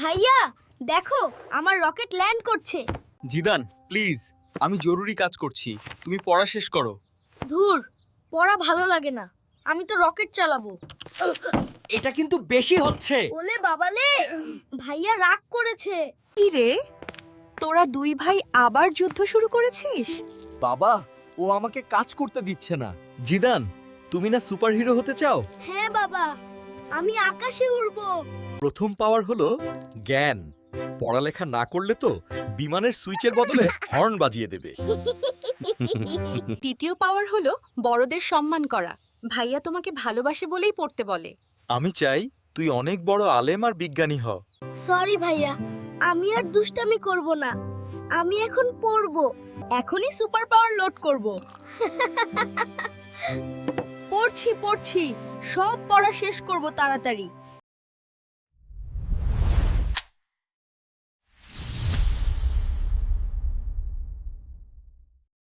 ভাইয়া দেখো আমার রকেট ল্যান্ড করছে। জিদান প্লিজ, আমি জরুরি কাজ করছি, তুমি পড়া শেষ করো। ধুর, পড়া ভালো লাগে না, আমি তো রকেট চালাবো। এটা কিন্তু বেশি হচ্ছে। ওলে বাবালে, ভাইয়া রাগ করেছে। কি রে, তোরা দুই ভাই আবার যুদ্ধ শুরু করেছিস? বাবা, ও আমাকে কাজ করতে দিচ্ছে না। জিদান, তুমি না সুপারহিরো হতে চাও? হ্যাঁ বাবা, আমি আকাশে উড়বো। প্রথম পাওয়ার হলো জ্ঞান। পড়ালেখা না করলে তো বিমানের সুইচের বদলে হর্ন বাজিয়ে দেবে। দ্বিতীয় পাওয়ার হলো বড়দের সম্মান করা। ভাইয়া তোমাকে ভালোবাসে বলেই পড়তে বলে। আমি চাই তুই অনেক বড় আলেম আর বিজ্ঞানী হ। সরি ভাইয়া, আমি আর দুষ্টামি করব না, আমি এখন পড়বো। এখনই সুপার পাওয়ার লোড করব। পড়ছি সব পড়া শেষ করব তাড়াতাড়ি।